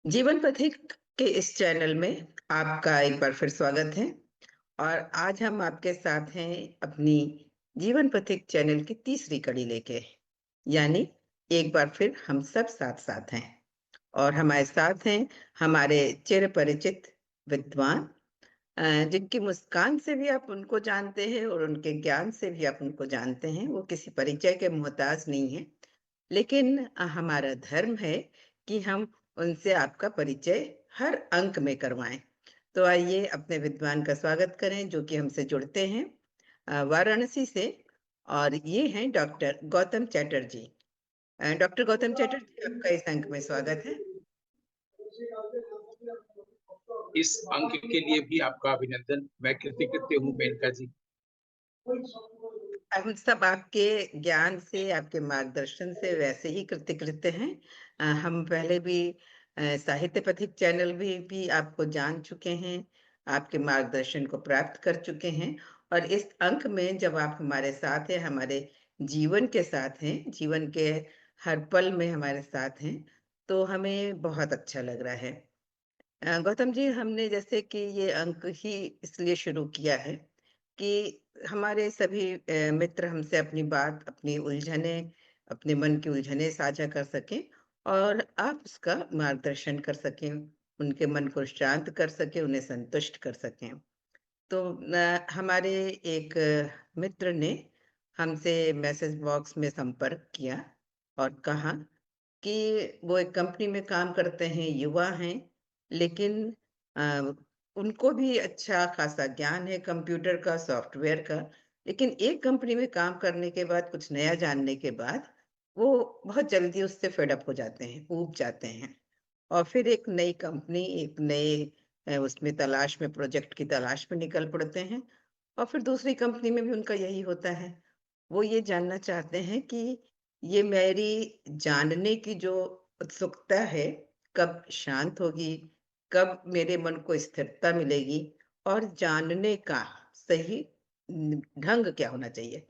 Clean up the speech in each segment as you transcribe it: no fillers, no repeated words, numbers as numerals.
जीवन पथिक के इस चैनल में आपका एक बार फिर स्वागत है। और आज हम आपके साथ हैं अपनी जीवन पथिक चैनल की तीसरी कड़ी लेके, यानी एक बार फिर हम सब साथ साथ हैं। और हमारे साथ हैं हमारे चिर परिचित विद्वान, जिनकी मुस्कान से भी आप उनको जानते हैं और उनके ज्ञान से भी आप उनको जानते हैं। वो किसी परिचय के मोहताज नहीं है, लेकिन हमारा धर्म है कि हम उनसे आपका परिचय हर अंक में करवाएं। तो आइए अपने विद्वान का स्वागत करें जो कि हमसे जुड़ते हैं वाराणसी से। और ये हैं डॉक्टर गौतम चैटर्जी। डॉक्टर गौतम चैटर्जी, आपका इस अंक में स्वागत है। इस अंक के लिए भी आपका अभिनंदन। मैं कृतज्ञ हूँ मेनका जी। हम सब आपके ज्ञान से, आपके मार्गदर्शन से वैसे ही कृतकृत हैं। हम पहले भी साहित्य पथिक चैनल भी आपको जान चुके हैं, आपके मार्गदर्शन को प्राप्त कर चुके हैं। और इस अंक में जब आप हमारे साथ हैं, हमारे जीवन के साथ हैं, जीवन के हर पल में हमारे साथ हैं, तो हमें बहुत अच्छा लग रहा है। गौतम जी, हमने जैसे कि ये अंक ही इसलिए शुरू किया है कि हमारे सभी मित्र हमसे अपनी बात, अपनी उलझने, अपने मन की उलझने साझा कर सकें और आप उसका मार्गदर्शन कर सकें, उनके मन को शांत कर सकें, उन्हें संतुष्ट कर सकें। तो हमारे एक मित्र ने हमसे मैसेज बॉक्स में संपर्क किया और कहा कि वो एक कंपनी में काम करते हैं, युवा हैं, लेकिन अ, उनको भी अच्छा खासा ज्ञान है कंप्यूटर का, सॉफ्टवेयर का। लेकिन एक कंपनी में काम करने के बाद, कुछ नया जानने के बाद, वो बहुत जल्दी उससे फेड अप हो जाते हैं, ऊब जाते हैं। और फिर एक नई कंपनी, एक नए उसमें तलाश में, प्रोजेक्ट की तलाश में निकल पड़ते हैं। और फिर दूसरी कंपनी में भी उनका यही होता है। वो ये जानना चाहते हैं कि ये मेरी जानने की जो उत्सुकता है, कब शांत होगी, कब मेरे मन को स्थिरता मिलेगी, और जानने का सही ढंग क्या होना चाहिए,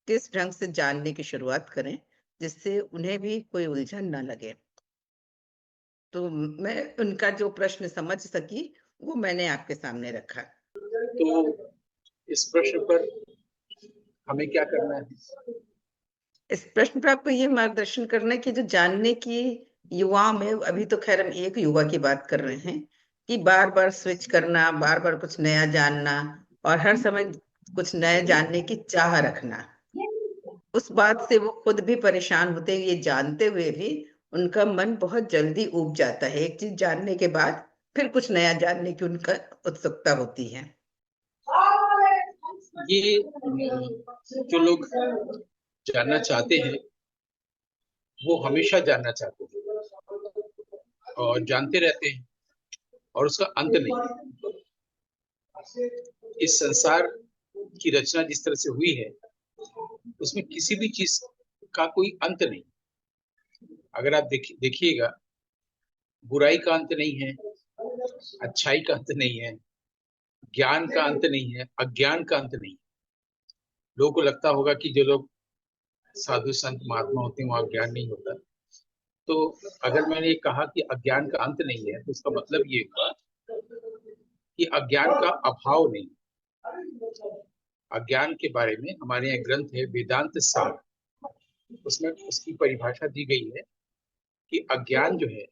किस ढंग से जानने की शुरुआत करें जिससे उन्हें भी कोई उलझन ना लगे। तो मैं उनका जो प्रश्न समझ सकी, वो मैंने आपके सामने रखा। तो इस प्रश्न पर हमें क्या करना है? इस प्रश्न पे आपको ये मार्गदर्शन करना है कि जो जानने की युवाओं में, अभी तो खैर हम एक युवा की बात कर रहे हैं, कि बार बार स्विच करना, बार बार कुछ नया जानना और हर समय कुछ नया जानने की चाह रखना, उस बात से वो खुद भी परेशान होते हैं। ये जानते हुए भी उनका मन बहुत जल्दी ऊब जाता है। एक चीज जानने के बाद फिर कुछ नया जानने की उनका उत्सुकता होती है। ये जो लोग जानना चाहते हैं वो हमेशा जानना चाहते हैं और जानते रहते हैं और उसका अंत नहीं है। इस संसार की रचना जिस तरह से हुई है उसमें किसी भी चीज का कोई अंत नहीं। अगर आप देखिएगा, बुराई का अंत नहीं है, अच्छाई का अंत नहीं है, ज्ञान का अंत नहीं है, अज्ञान का अंत नहीं है। लोगों को लगता होगा कि जो लोग साधु संत महात्मा होते हैं वहां ज्ञान नहीं होता। तो अगर मैंने ये कहा कि अज्ञान का अंत नहीं है तो इसका मतलब ये हुआ कि अज्ञान का अभाव नहीं। अज्ञान के बारे में हमारे यहाँ ग्रंथ है वेदांत सार, उसमें उसकी परिभाषा दी गई है कि अज्ञान जो है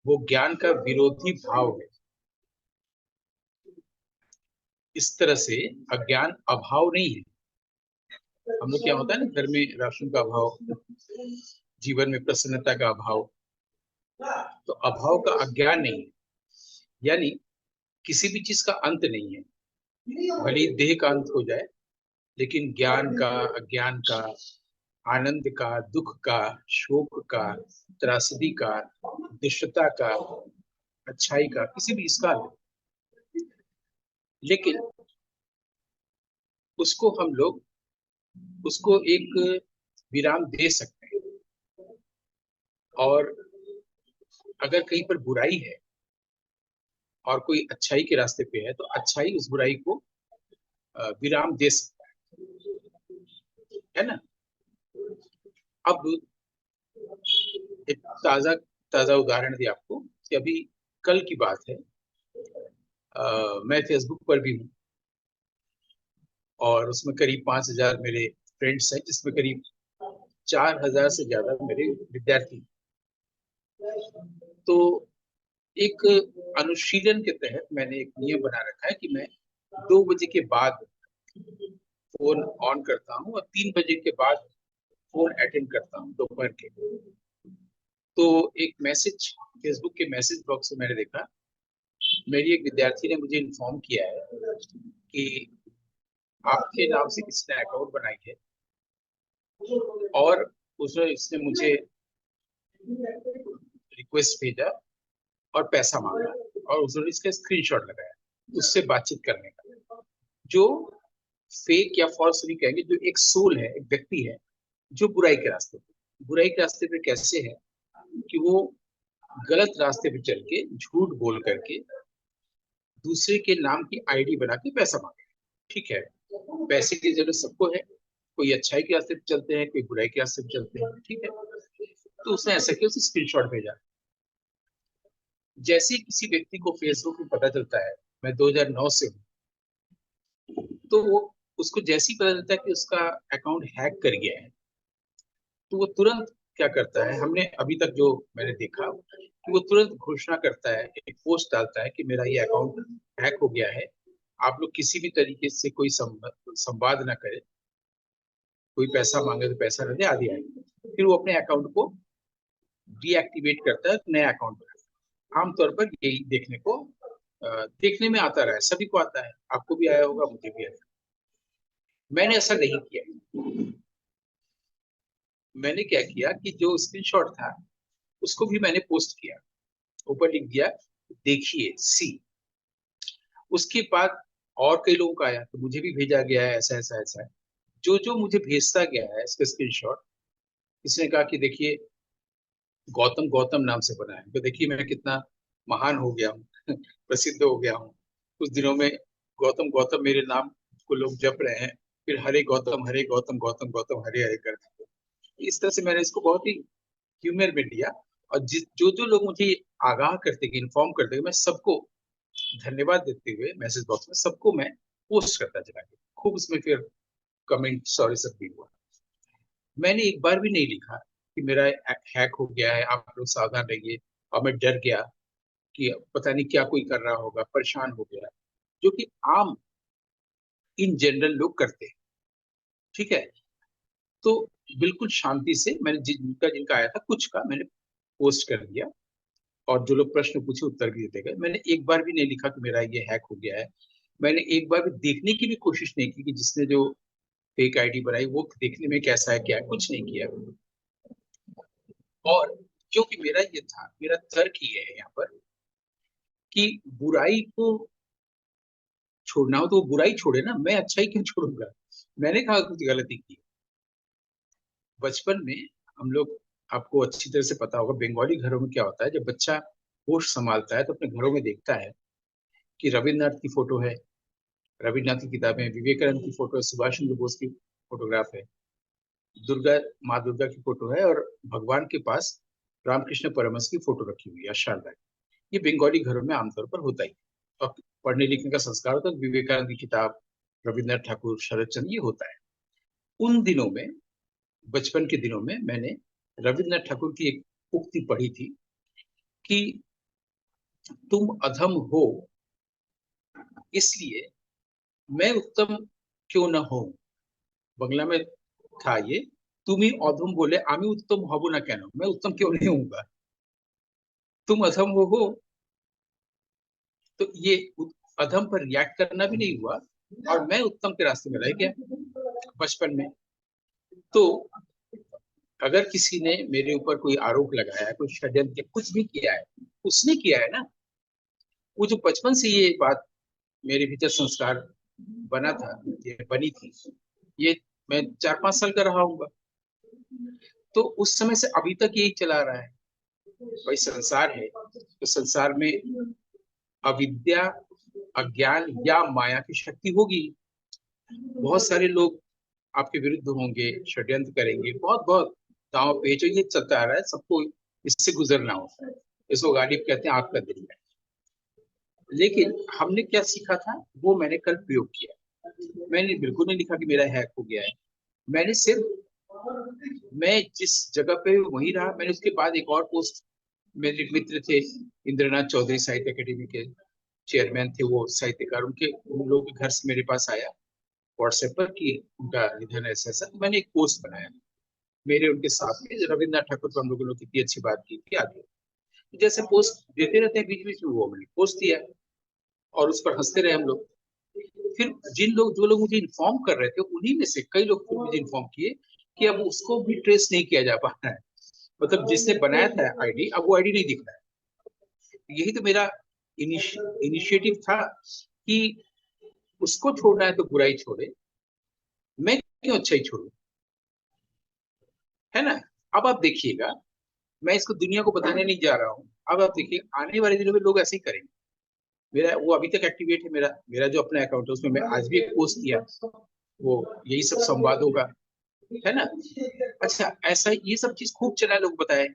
वो ज्ञान का विरोधी भाव है। इस तरह से अज्ञान अभाव नहीं है। हम लोग क्या होता है ना, घर में राशन का अभाव, जीवन में प्रसन्नता का अभाव, तो अभाव का अज्ञान नहीं है। यानी किसी भी चीज का अंत नहीं है। भले ही देह का अंत हो जाए लेकिन ज्ञान का, अज्ञान का, आनंद का, दुख का, शोक का, त्रासदी का, दुष्टता का, अच्छाई का, किसी भी इसका नहीं। लेकिन उसको हम लोग उसको एक विराम दे सकते हैं। और अगर कहीं पर बुराई है और कोई अच्छाई के रास्ते पे है तो अच्छाई उस बुराई को विराम दे सकता है ना। अब एक ताजा ताजा उदाहरण दिया आपको। कि अभी कल की बात है, मैं फेसबुक पर भी हूँ और उसमें करीब 5,000 मेरे फ्रेंड्स हैं, जिसमें करीब 4,000 से ज्यादा मेरे विद्यार्थी। तो एक अनुशीलन के तहत मैंने एक नियम बना रखा है कि मैं 2 बजे के बाद फोन ऑन करता हूँ और 3 बजे के बाद फोन अटेंड करता हूँ दोपहर के। तो एक मैसेज फेसबुक के मैसेज बॉक्स में मैंने देखा, मेरी एक विद्यार्थी ने मुझे इन्फॉर्म किया है कि आपके नाम से किसी ने अकाउंट बनाई है और इसने मुझे रिक्वेस्ट भेजा और पैसा मांगा और उसने इसका स्क्रीनशॉट लगाया उससे बातचीत करने का, जो फेक या फॉल्स नहीं कहेंगे, जो एक सोल है, एक व्यक्ति है जो बुराई के रास्ते पे कैसे है कि वो गलत रास्ते पे चल के झूठ बोल करके दूसरे के नाम की आईडी बना के पैसा मांगे। ठीक है, पैसे की जरूरत सबको है, कोई अच्छाई के रास्ते पे चलते हैं, कोई बुराई के रास्ते पे चलते हैं। ठीक है, तो उसने ऐसा किया, उसे स्क्रीनशॉट भेजा। जैसे किसी व्यक्ति को फेसबुक पे पता चलता है मैं 2009 से हूँ, तो वो उसको जैसे ही पता चलता है कि उसका अकाउंट हैक कर गया है, तो वो तुरंत क्या करता है, हमने अभी तक जो मैंने देखा कि वो तुरंत घोषणा करता है, एक पोस्ट डालता है कि मेरा ये अकाउंट हैक हो गया है, आप लोग किसी भी तरीके से कोई संवाद ना करें, कोई पैसा मांगे तो पैसा न दे, आदि आदि। फिर वो अपने अकाउंट को डीएक्टिवेट करता है, नया अकाउंट बनाता है। आमतौर पर यही देखने में आता रहा है, सभी को आता है, आपको भी आया होगा, मुझे भी आया। मैंने ऐसा नहीं किया। मैंने क्या किया कि जो स्क्रीनशॉट था उसको भी मैंने पोस्ट किया, ऊपर लिख दिया देखिए सी। उसके बाद और कई लोगों का आया तो मुझे भी भेजा गया है, ऐसा ऐसा ऐसा है। जो जो मुझे भेजता गया है इसका स्क्रीनशॉट, इसने कहा कि देखिए गौतम गौतम नाम से बना है, तो देखिए मैं कितना महान हो गया हूँ प्रसिद्ध हो गया हूँ। कुछ दिनों में गौतम गौतम मेरे नाम को लोग जप रहे हैं, फिर हरे गौतम गौतम गौतम हरे हरे कर देंगे। इस तरह से मैंने इसको बहुत ही ह्यूमर में लिया। और जो जो लोग मुझे आगाह करते गए, इन्फॉर्म करते गए, मैं सबको धन्यवाद देते हुए मैसेज बॉक्स में सबको मैं पोस्ट करता चला गया। खूब उसमें फिर कमेंट सॉरी सब भी हुआ। मैंने एक बार भी नहीं लिखा कि मेरा हैक हो गया है, आप लोग सावधान रहिए, और मैं डर गया कि पता नहीं क्या कोई कर रहा होगा, परेशान हो गया, जो कि आम इन जनरल लोग करते हैं। ठीक है, तो बिल्कुल शांति से मैंने जिनका जिनका आया था कुछ का मैंने पोस्ट कर दिया, और जो लोग प्रश्न पूछे उत्तर भी देते गए। मैंने एक बार भी नहीं लिखा कि मेरा ये हैक हो गया है। मैंने एक बार भी देखने की भी कोशिश नहीं की कि जिसने जो फेक आईडी बनाई वो देखने में कैसा है, क्या है, कुछ नहीं किया। और क्योंकि मेरा ये था, मेरा तर्क ये है यहाँ पर कि बुराई को छोड़ना हो तो वो बुराई छोड़े ना, मैं अच्छाई क्यों छोड़ूंगा। मैंने कहा कुछ गलती की। बचपन में हम लोग, आपको अच्छी तरह से पता होगा, बंगाली घरों में क्या होता है, जब बच्चा होश संभालता है तो अपने घरों में देखता है कि रविन्द्रनाथ की फोटो है, रविन्द्रनाथ की किताबें, विवेकानंद की फोटो है, सुभाष चंद्र बोस की फोटोग्राफ है, दुर्गा माँ दुर्गा की फोटो है, और भगवान के पास रामकृष्ण परमहंस की फोटो रखी हुई है शारदा। ये बंगाली घरों में आमतौर पर होता ही। और पढ़ने लिखने का संस्कार होता है, विवेकानंद की किताब, रविन्द्रनाथ ठाकुर, शरद चंद्र, ये होता है। उन दिनों में, बचपन के दिनों में, मैंने रविन्द्रनाथ ठाकुर की एक उक्ति पढ़ी थी कि तुम अधम हो इसलिए मैं उत्तम क्यों न हो। बंगला में था ये, तुम ही अधम बोले आमी उत्तम हब ना, कहना मैं उत्तम क्यों नहीं होऊंगा, तुम अधम हो। तो ये अधम पर रिएक्ट करना भी नहीं हुआ, और मैं उत्तम के रास्ते में रह गया बचपन में। तो अगर किसी ने मेरे ऊपर कोई आरोप लगाया, कोई षड्यंत्र कुछ भी किया है, उसने किया है ना। वो जो बचपन से ये बात मेरे भीतर संस्कार बना था, ये बनी थी, ये मैं 4-5 साल का रहा हूँ, तो उस समय से अभी तक यही चला रहा है। भाई संसार है, तो संसार में अविद्या, अज्ञान या माया की शक्ति होगी। बहुत सारे लोग आपके विरुद्ध होंगे, षड्यंत्र करेंगे, बहुत बहुत दांव पेच, ये चलता आ रहा है, सबको इससे गुजरना होता है। इसको गालिब कहते हैं, आग का दरिया। लेकिन हमने क्या सीखा था वो मैंने कल प्रयोग किया। मैंने बिल्कुल नहीं लिखा कि मेरा हैक हो गया है। मैंने सिर्फ, मैं जिस जगह पे वहीं रहा। मैंने उसके बाद एक और पोस्ट, मेरे एक मित्र थे इंद्रनाथ चौधरी, साहित्य अकेडमी के चेयरमैन थे वो, साहित्यकार, उन लोगों के घर से मेरे पास आया व्हाट्सएप पर कि उनका निधन ऐसा ऐसा। तो मैंने एक पोस्ट बनाया मेरे उनके साथ में रविन्द्रनाथ ठाकुर पर हम लोगों ने कितनी अच्छी बात की थी आगे। जैसे पोस्ट देते रहते हैं बीच बीच में, वो मैंने पोस्ट दिया और उस पर हंसते रहे हम लोग। फिर जो लोग मुझे इन्फॉर्म कर रहे थे, उन्हीं में से कई लोग फिर मुझे इन्फॉर्म किए कि अब उसको भी ट्रेस नहीं किया जा पा रहा है। मतलब जिसने बनाया था आईडी, अब वो आईडी नहीं दिख रहा है। यही तो मेरा इनिशिएटिव था कि उसको छोड़ना है तो बुराई छोड़े, मैं क्यों अच्छाई छोड़ू, है ना। अब आप देखिएगा, मैं इसको दुनिया को बताने नहीं जा रहा हूँ। अब आप देखिए आने वाले दिनों में लोग ऐसे ही करेंगे। मेरा वो अभी तक एक्टिवेट है, मेरा मेरा जो अपना अकाउंट है उसमें मैं आज भी एक पोस्ट किया, वो यही सब संवादों का, है ना। अच्छा, ऐसा ये सब चीज खूब चला, लोग बताए।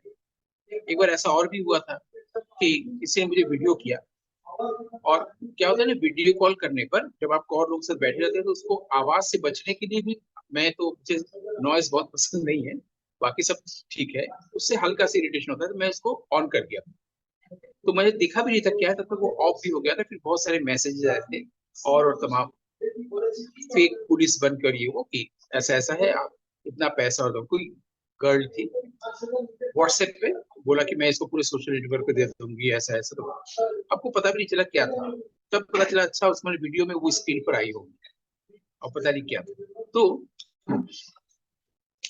एक बार ऐसा और भी हुआ था कि किसी ने मुझे वीडियो किया, और क्या होता है ना, वीडियो कॉल करने पर जब आप और लोग के साथ बैठे रहते हैं तो उसको आवाज से बचने के लिए भी, मैं तो, मुझे नॉइज बहुत पसंद नहीं है, बाकी सब ठीक है, उससे हल्का सा इरिटेशन होता है, तो मैं उसको ऑन कर दिया। तो मुझे दिखा भी नहीं था क्या है, तब तक वो ऑफ भी हो गया था। फिर बहुत सारे मैसेजेस आए थे और तमाम फेक पुलिस बनकर ये वो कि ऐसा ऐसा है, आप इतना पैसा और दो। कोई गर्ल थी व्हाट्सएप पे, बोला कि मैं इसको पूरे सोशल नेटवर्क पे दे दूंगी, ऐसा ऐसा। तो आपको पता भी नहीं चला क्या था, तब पता चला अच्छा उसमें वीडियो में वो स्क्रीन पर आई होगी और पता नहीं क्या था। तो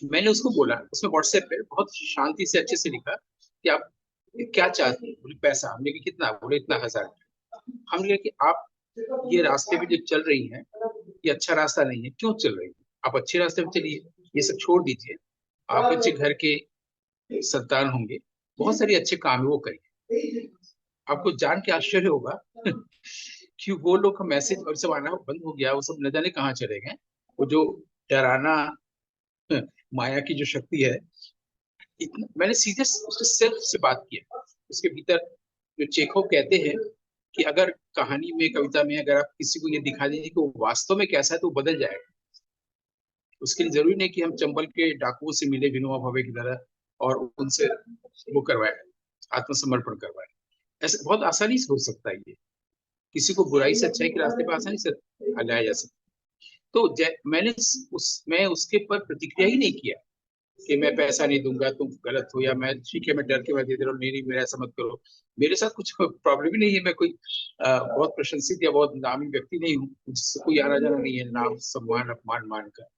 मैंने उसको बोला, उसमें व्हाट्सएप पे बहुत शांति से अच्छे से लिखा कि आप क्या चाहते हैं। बोले पैसा। हमने कहा कितना? बोले इतना 1000। हमने कहा कि आप ये रास्ते पे जो चल रही हैं, ये अच्छा रास्ता नहीं है। क्यों चल रही है? आप अच्छे रास्ते पे चलिए, ये सब छोड़ दीजिए। आप अच्छे घर के संतान होंगे, बहुत सारे अच्छे काम है वो करिए। आपको जान के आश्चर्य होगा कि वो लोग का मैसेज और सब आना बंद हो गया। वो सब न जाने कहाँ चले गए। वो जो डराना माया की जो शक्ति है, इतना मैंने सीधे उसके सेल्फ से बात किया। उसके भीतर जो चेखव कहते हैं कि अगर कहानी में, कविता में, अगर आप किसी को ये दिखा दीजिए कि वो वास्तव में कैसा है तो वो बदल जाएगा। उसके लिए जरूरी नहीं कि हम चंबल के डाकुओं से मिले विनोबा भावे की तरह और उनसे वो करवाए, आत्मसमर्पण करवाए। ऐसे बहुत आसानी से हो सकता है ये। किसी को बुराई से अच्छाई के रास्ते पर आसानी से लाया जा सकता है। तो मैं उसके पर प्रतिक्रिया ही नहीं किया कि मैं पैसा नहीं दूंगा, तुम गलत हो, या मैं ठीक है मैं डर के मैं दे दे रहा हूँ, नहीं नहीं मेरा ऐसा मत करो। मेरे साथ कुछ प्रॉब्लम ही नहीं है। मैं कोई बहुत प्रशंसित या बहुत नामी व्यक्ति नहीं हूँ, मुझसे कोई आना जाना नहीं है नाम सम्मान अपमान मान का।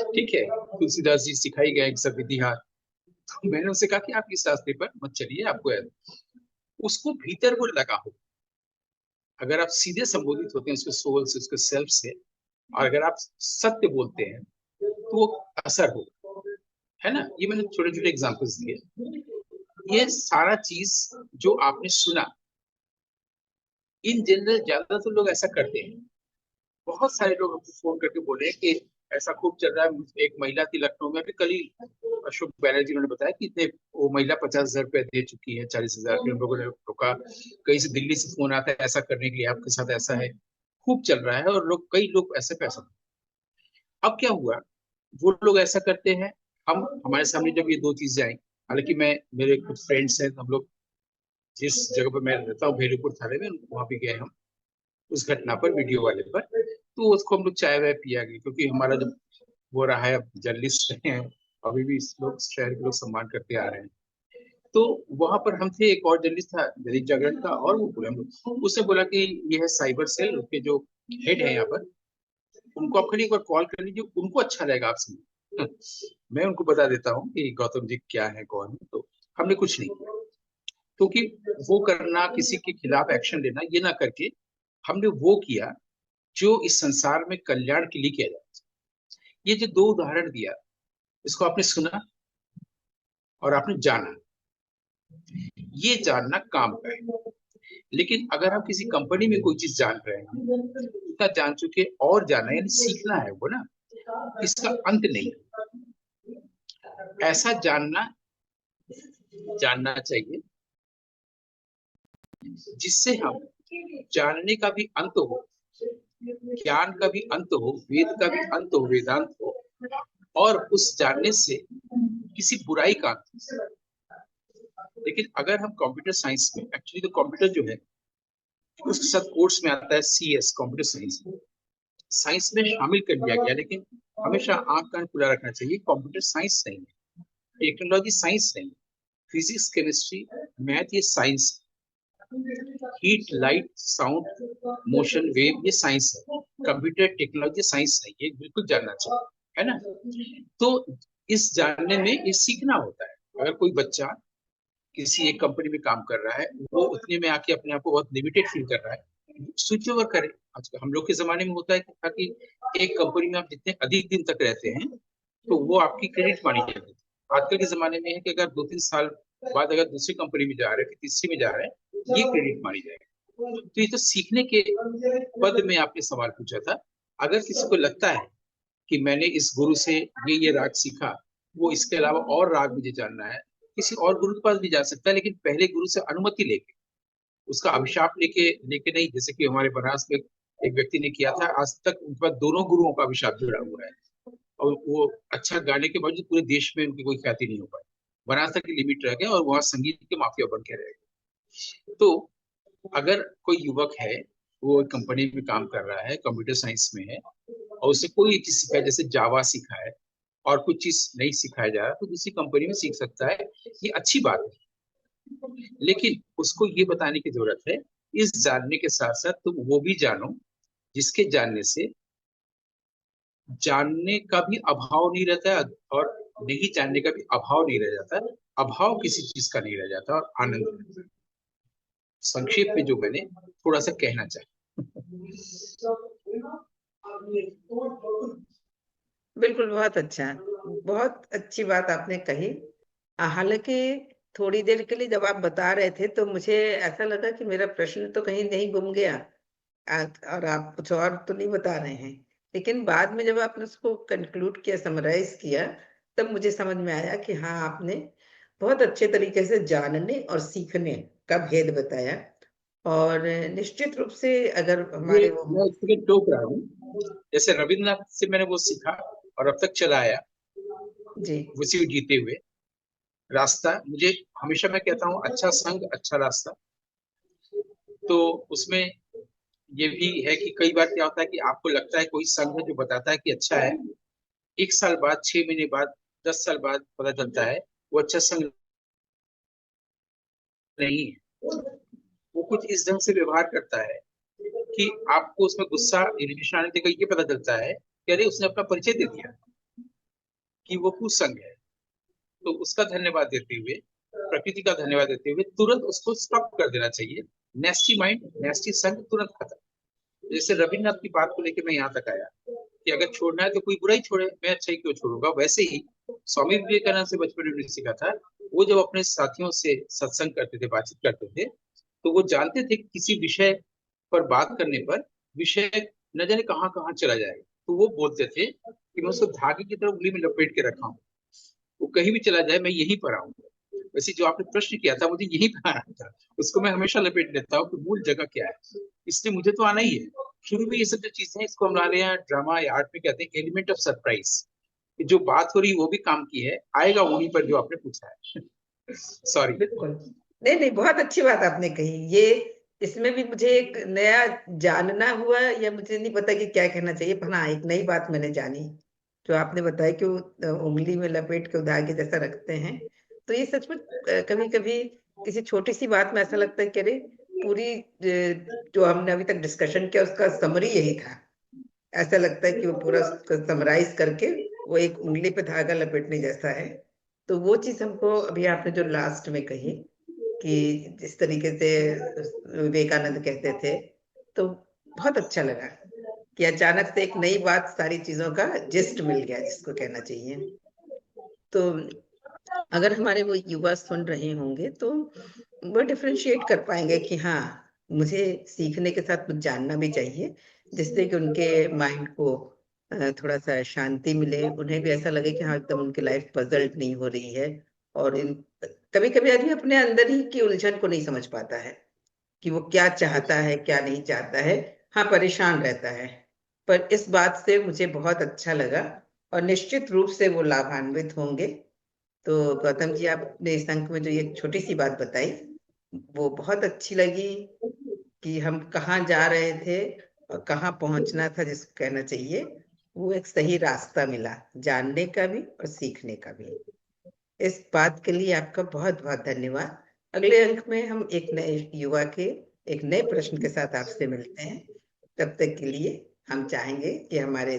ठीक है, तुलसीदास जी सिखाई गए सब विधि हाथ। तो मैंने उससे कहा कि आप इस रास्ते पर मत चलिए, आपको उसको भीतर वो लगा हो। अगर आप सीधे संबोधित होते हैं उसके सोल से, उसके सेल्फ से, और अगर आप सत्य बोलते हैं तो वो असर होगा, है ना। ये मैंने छोटे छोटे एग्जांपल्स दिए। ये सारा चीज जो आपने सुना, इन जनरल ज्यादातर लोग ऐसा करते हैं। बहुत सारे लोग हमको फोन करके बोले कि ऐसा खूब चल रहा है। एक महिला थी लखनऊ में, अभी कल ही अशोक बैनर्जी ने बताया कि इतने, वो महिला 50,000 रुपया दे चुकी है, 40,000। हम लोगों ने रोका। कहीं से दिल्ली से फोन आता है ऐसा करने के लिए, आपके साथ ऐसा है। खूब चल रहा है और लोग, कई लोग ऐसे पैसा। अब क्या हुआ, वो लोग ऐसा करते हैं। हम हमारे सामने जब ये दो चीजें आई, हालांकि मैं, मेरे कुछ फ्रेंड्स हैं, हम लोग जिस जगह पर मैं रहता हूँ भेलूपुर थाने में, वहां पे गए हम उस घटना पर, वीडियो वाले पर। तो उसको हम लोग चाय वाय पिया गई, क्योंकि हमारा जो वो रहा है, अब जर्नलिस्ट रहे हैं, अभी भी इस लोग, शहर के लोग सम्मान करते आ रहे हैं। तो वहां पर हम थे, एक और जर्नलिस्ट था दैनिक जागरण का, और वो बोला, उसने बोला कि ये है साइबर सेल के जो हेड है यहाँ पर, उनको आप खाली एक बार कॉल कर लीजिए, उनको अच्छा रहेगा आपसे। मैं उनको बता देता हूँ कि गौतम जी क्या है, कौन है। तो हमने कुछ नहीं किया, क्योंकि वो करना, किसी के खिलाफ एक्शन लेना, ये ना करके हमने वो किया जो इस संसार में कल्याण के लिए किया जाए। ये जो दो उदाहरण दिया, इसको आपने सुना और आपने जाना। ये जानना काम का है। लेकिन अगर हम किसी कंपनी में कोई चीज जान रहे हैं, इतना जान चुके और जानना, यानी सीखना है वो ना, इसका अंत नहीं। ऐसा जानना, जानना चाहिए जिससे हम जानने का भी अंत हो, ज्ञान का भी अंत हो, वेद का भी अंत हो, वेदांत हो, और उस जानने से किसी बुराई का अंत हो। लेकिन अगर हम कंप्यूटर साइंस में, एक्चुअली तो कंप्यूटर जो है उसके साथ कोर्स में आता है CS, कंप्यूटर साइंस, साइंस में शामिल कर दिया गया, लेकिन हमेशा आंख कान खुला रखना चाहिए। कंप्यूटर साइंस नहीं है, टेक्नोलॉजी साइंस नहीं, फिजिक्स, केमिस्ट्री, मैथ ये science, heat, light, sound, motion, wave ये साइंस है। कंप्यूटर टेक्नोलॉजी साइंस नहीं है, बिल्कुल जानना चाहिए, है ना। तो इस जानने में ये सीखना होता है। अगर कोई बच्चा किसी एक कंपनी में काम कर रहा है, वो उतने में आके अपने आप को बहुत लिमिटेड फील कर रहा है, स्विच ओवर करे। आजकल हम लोग के जमाने में होता है कि एक कंपनी में आप जितने अधिक दिन तक रहते हैं तो वो आपकी क्रेडिट मानी जाती है। आजकल के जमाने में है कि अगर 2-3 साल बाद अगर दूसरी कंपनी में जा रहे हैं, फिर तीसरी में जा रहे हैं, ये क्रेडिट मानी जाएगी। तो ये तो सीखने के पद में आपने सवाल पूछा था। अगर किसी को लगता है कि मैंने इस गुरु से ये राग सीखा, वो इसके अलावा और राग मुझे जानना है, किसी और गुरु के पास भी जा सकता है, लेकिन पहले गुरु से अनुमति लेके, उसका अभिशाप लेके लेके नहीं। जैसे कि हमारे बनारस में एक व्यक्ति ने किया था, आज तक उनके पास दोनों गुरुओं का अभिशाप जुड़ा हुआ है, और वो अच्छा गाने के बावजूद पूरे देश में उनकी कोई ख्याति नहीं हो पाई। बनारस तक की लिमिट रह गया और वहां संगीत के माफिया बन के रह गए। तो अगर कोई युवक है, वो एक कंपनी में काम कर रहा है, कंप्यूटर साइंस में है, और उसे कोई चीज सीखा है, जैसे जावा सीखा है और कुछ चीज नहीं सिखाया जा रहा, तो दूसरी कंपनी में सीख सकता है, ये अच्छी बात है। लेकिन उसको ये बताने की जरूरत है, इस जानने के साथ साथ तुम वो भी जानो जिसके जानने से जानने का भी अभाव नहीं रहता है, और नहीं जानने का भी अभाव नहीं रह जाता। अभाव किसी चीज का नहीं रह जाता और आनंद रहता है। संक्षेप में जो मैंने थोड़ा सा कहना चाहा। बिल्कुल, बहुत अच्छा, बहुत अच्छी बात आपने कही। हालांकि थोड़ी देर के लिए जब आप बता रहे थे तो मुझे ऐसा लगा कि मेरा प्रश्न तो कहीं नहीं गुम गया, और आप कुछ और तो नहीं बता रहे हैं। लेकिन बाद में जब आपने उसको कंक्लूड किया, समराइज किया, तब मुझे समझ में आया कि हाँ, आपने बहुत अच्छे तरीके से जानने और सीखने का भेद बताया। और निश्चित रूप से अगर ये हमारे वो मैं इसके टोक रहा हूँ, जैसे रविन्द्रनाथ से मैंने वो सीखा और अब तक चला आया, जी उसी जीते हुए रास्ता। मुझे हमेशा मैं कहता हूँ, अच्छा संग अच्छा रास्ता। तो उसमें ये भी है कि कई बार क्या होता है कि आपको लगता है कोई संघ जो बताता है कि अच्छा है, 1 साल बाद, 6 महीने बाद, 10 साल बाद पता चलता है वो अच्छा संघ नहीं है। वो कुछ इस ढंग से व्यवहार करता है कि आपको उसमें गुस्सा, इरिटेशन आने तक ये पता चलता है कि अरे उसने अपना परिचय दे दिया कि वो कुसंग है। तो उसका धन्यवाद देते हुए, प्रकृति का धन्यवाद देते हुए तुरंत उसको स्टॉप कर देना चाहिए। नेस्टी माइंड, नेस्टी संग तुरंत खत्म। जैसे रविन्द्रनाथ की बात को लेकर मैं यहाँ तक आया कि अगर छोड़ना है तो कोई बुरा ही छोड़े, मैं अच्छा ही क्यों छोड़ूंगा। वैसे ही स्वामी विवेकानंद से बचपन में सीखा था। वो जब अपने साथियों से सत्संग करते थे, बातचीत करते थे, तो वो जानते थे कि किसी विषय पर बात करने पर विषय न जाने कहाँ कहाँ चला जाएगा। तो वो बोलते थे कि मैं उसको धागे की तरह उंगली में लपेट के रखा हूँ, वो कहीं भी चला जाए मैं यहीं पर आऊंगा। वैसे जो आपने प्रश्न किया था, मुझे यहीं पर आना था, उसको मैं हमेशा लपेट लेता हूँ कि मूल जगह क्या है, इसलिए मुझे तो आना ही है। शुरू में ये सब जो चीजें हैं, इसको हम हमारे यहाँ ड्रामा या आर्ट में कहते हैं एलिमेंट ऑफ सरप्राइज। जो बात हो रही वो भी काम की है, आएगा वहीं पर जो आपने पूछा है। सॉरी। बिल्कुल, नहीं नहीं, बहुत अच्छी बात आपने कही। ये इसमें भी मुझे एक नया जानना हुआ, या मुझे नहीं पता कि क्या कहना चाहिए, पर हाँ, एक नई बात मैंने जानी जो आपने बताया कि वो उंगली में लपेट के धागे जैसा रखते हैं। तो ये सचमुच कभी कभी किसी छोटी सी बात में ऐसा लगता है कि अरे, पूरी जो हमने अभी तक डिस्कशन किया उसका समरी यही था। ऐसा लगता है कि वो पूरा समराइज करके वो एक उंगली पे धागा लपेटने जैसा है। तो वो चीज हमको अभी आपने जो लास्ट में कही कि जिस तरीके से विवेकानंद कहते थे, तो बहुत अच्छा लगा कि अचानक से एक नई बात, सारी चीजों का जिस्ट मिल गया जिसको कहना चाहिए। तो अगर हमारे वो युवा सुन रहे होंगे तो वो डिफरेंशिएट कर पाएंगे कि हाँ, मुझे सीखने के साथ कुछ जानना भी चाहिए, जिससे कि उनके माइंड को थोड़ा सा शांति मिले, उन्हें भी ऐसा लगे कि हाँ, एकदम उनकी लाइफ पजल्ड नहीं हो रही है। और इन कभी कभी आदमी अपने अंदर ही की उलझन को नहीं समझ पाता है, कि वो क्या चाहता है क्या नहीं चाहता है। हाँ, परेशान रहता है, पर इस बात से मुझे बहुत अच्छा लगा, और निश्चित रूप से वो लाभान्वित होंगे। तो गौतम जी, आपने इस अंक में जो ये छोटी सी बात बताई वो बहुत अच्छी लगी, कि हम कहाँ जा रहे थे और कहाँ पहुंचना था, जिसको कहना चाहिए वो एक सही रास्ता मिला, जानने का भी और सीखने का भी। इस बात के लिए आपका बहुत बहुत धन्यवाद। अगले अंक में हम एक नए युवा के एक नए प्रश्न के साथ आपसे मिलते हैं। तब तक के लिए हम चाहेंगे कि हमारे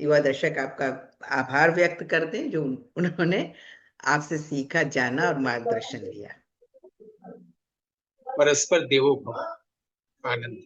युवा दर्शक आपका आभार व्यक्त कर दें, जो उन्होंने आपसे सीखा, जाना और मार्गदर्शन लिया। परस्पर देवो भव। आनंद।